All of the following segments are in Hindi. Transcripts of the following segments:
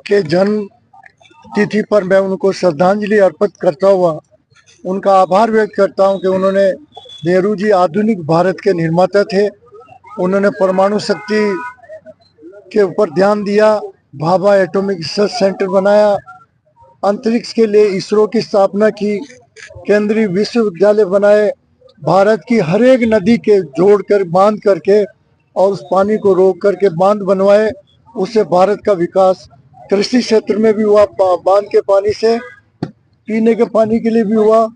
के जन्म तिथि पर मैं उनको श्रद्धांजलि अर्पित करता हुआ उनका आभार व्यक्त करता हूं कि उन्होंने नेहरू जी आधुनिक भारत के निर्माता थे। उन्होंने परमाणु शक्ति के ऊपर ध्यान दिया, भाभा एटॉमिक रिसर्च सेंटर बनाया, अंतरिक्ष के लिए इसरो की स्थापना की, केंद्रीय विश्वविद्यालय बनाए, भारत की हर एक नदी के जोड़कर बांध करके और उस पानी को रोक करके बांध बनवाए। उससे भारत का विकास कृषि क्षेत्र में भी हुआ, बांध के पानी से पीने के पानी के लिए भी हुआ,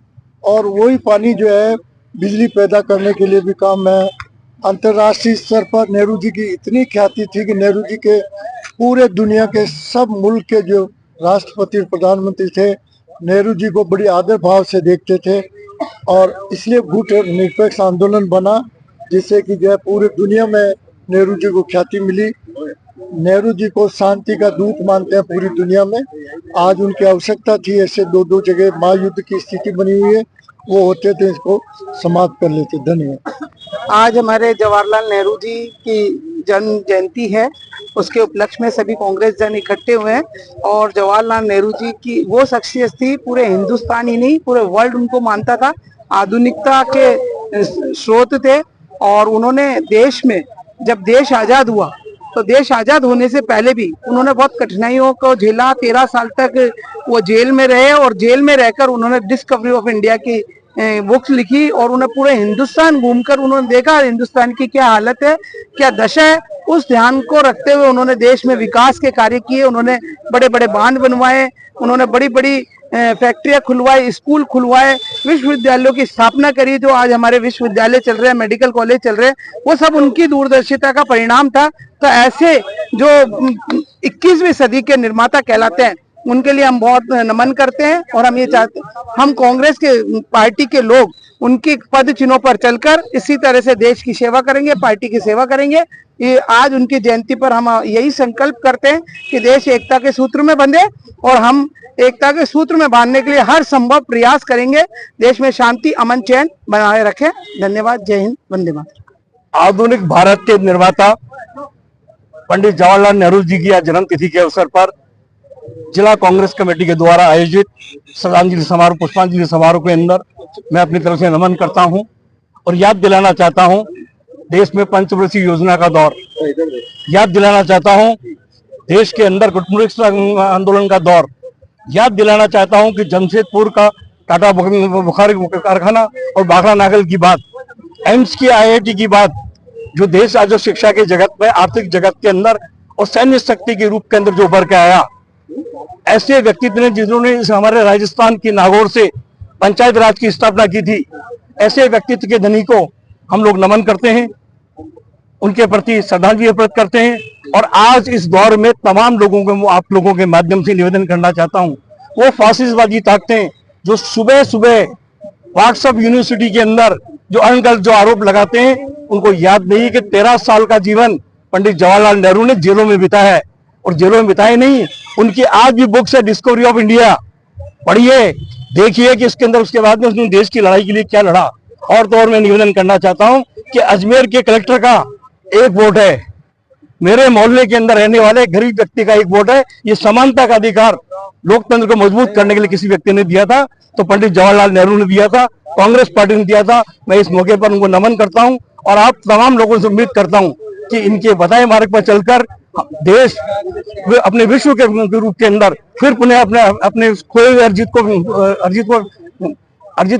और वही पानी जो है बिजली पैदा करने के लिए भी काम है। अंतर्राष्ट्रीय स्तर पर नेहरू जी की इतनी ख्याति थी कि नेहरू जी के पूरे दुनिया के सब मुल्क के जो राष्ट्रपति और प्रधानमंत्री थे नेहरू जी को बड़ी आदर भाव से देखते थे, और इसलिए गुट निरपेक्ष आंदोलन बना, जिससे कि जो है पूरी दुनिया में नेहरू जी को ख्याति मिली। नेहरू जी को शांति का दूत मानते हैं पूरी दुनिया में। आज उनकी आवश्यकता थी, ऐसे दो जगह महायुद्ध की स्थिति बनी हुई है, वो होते थे इसको समाप्त कर लेते। धन्यवाद। आज हमारे जवाहरलाल नेहरू जी की जन्म जयंती है, उसके उपलक्ष्य में सभी कांग्रेस जन इकट्ठे हुए हैं। और जवाहरलाल नेहरू जी की वो शख्सियत थी, पूरे हिंदुस्तान ही नहीं पूरे वर्ल्ड उनको मानता था, आधुनिकता के स्रोत थे। और उन्होंने देश में, जब देश आजाद हुआ तो देश आजाद होने से पहले भी उन्होंने बहुत कठिनाइयों को झेला। 13 साल तक वो जेल में रहे, और जेल में रहकर उन्होंने डिस्कवरी ऑफ इंडिया की बुक्स लिखी, और उन्हें पूरे हिंदुस्तान घूमकर उन्होंने देखा हिंदुस्तान की क्या हालत है, क्या दशा है। उस ध्यान को रखते हुए उन्होंने देश में विकास के कार्य किए। उन्होंने बड़े बड़े बांध बनवाए, उन्होंने बड़ी बड़ी फैक्ट्रियां खुलवाई, स्कूल खुलवाए, विश्वविद्यालयों की स्थापना करी। जो आज हमारे विश्वविद्यालय चल रहे हैं, मेडिकल कॉलेज चल रहे हैं, वो सब उनकी दूरदर्शिता का परिणाम था। तो ऐसे जो 21वीं सदी के निर्माता कहलाते हैं, उनके लिए हम बहुत नमन करते हैं। और हम ये चाहते, हम कांग्रेस के पार्टी के लोग उनके पद चिन्हों पर चलकर इसी तरह से देश की सेवा करेंगे, पार्टी की सेवा करेंगे। ये आज उनकी जयंती पर हम यही संकल्प करते हैं कि देश एकता के सूत्र में बंधे, और हम एकता के सूत्र में बांधने के लिए हर संभव प्रयास करेंगे, देश में शांति अमन चैन बनाए रखें। धन्यवाद। जय हिंद, वंदे मातरम। आधुनिक भारत के निर्माता पंडित जवाहरलाल नेहरू जी की जन्म तिथि के अवसर पर जिला कांग्रेस कमेटी के द्वारा आयोजित श्रद्धांजलि समारोह, पुष्पांजलि समारोह के अंदर मैं अपनी तरफ से नमन करता हूं और याद दिलाना चाहता हूं देश में पंचवर्षीय योजना का दौर, याद दिलाना चाहता हूं देश के अंदर गुटनिरपेक्ष आंदोलन का दौर, याद दिलाना चाहता हूं कि जमशेदपुर का टाटा बुखारी कारखाना और बाघा नागल की बात, एम्स की IIT की बात, जो देश आज शिक्षा के जगत में, आर्थिक जगत के अंदर और सैन्य शक्ति के रूप के अंदर जो उभर के आया, ऐसे व्यक्तित्व ने जिन्होंने हमारे राजस्थान की नागौर से पंचायत राज की स्थापना की थी, ऐसे व्यक्तित्व के धनी को हम लोग नमन करते हैं, उनके प्रति श्रद्धांजलि अर्पित करते हैं। और आज इस दौर में तमाम लोगों को, आप लोगों के माध्यम से निवेदन करना चाहता हूं, वो फासिस्टवादी ताकतें जो सुबह सुबह व्हाट्सएप यूनिवर्सिटी के अंदर जो अनगढ़ जो आरोप लगाते हैं, उनको याद नहीं कि 13 साल का जीवन पंडित जवाहरलाल नेहरू ने जेलों में बिताया है। और जेलों में बिताए नहीं, उनकी आज भी बुक्स है डिस्कवरी ऑफ इंडिया, पढ़िए, देखिए कि इसके अंदर उसके बाद में उसने देश की लड़ाई के लिए क्या लड़ा। और तो और मैं निवेदन करना चाहता हूं कि अजमेर के कलेक्टर का एक वोट है, मेरे मोहल्ले के अंदर रहने वाले गरीब व्यक्ति का एक वोट है। ये समानता का अधिकार लोकतंत्र को मजबूत करने के लिए किसी व्यक्ति ने दिया था तो पंडित जवाहरलाल नेहरू ने दिया था, कांग्रेस पार्टी ने दिया था। मैं इस मौके पर उनको नमन करता हूं और आप तमाम लोगों से उम्मीद करता हूं कि इनके बताए मार्ग पर चलकर देश अपने विश्व के रूप के अंदर फिर पुनः अपने खोए हुए अर्जित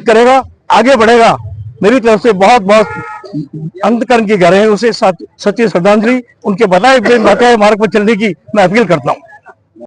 करेगा, आगे बढ़ेगा। मेरी तरफ से बहुत बहुत अंतकरण की गहराइयों से सच्ची श्रद्धांजलि, उनके बताए मार्ग पर चलने की मैं अपील करता हूं।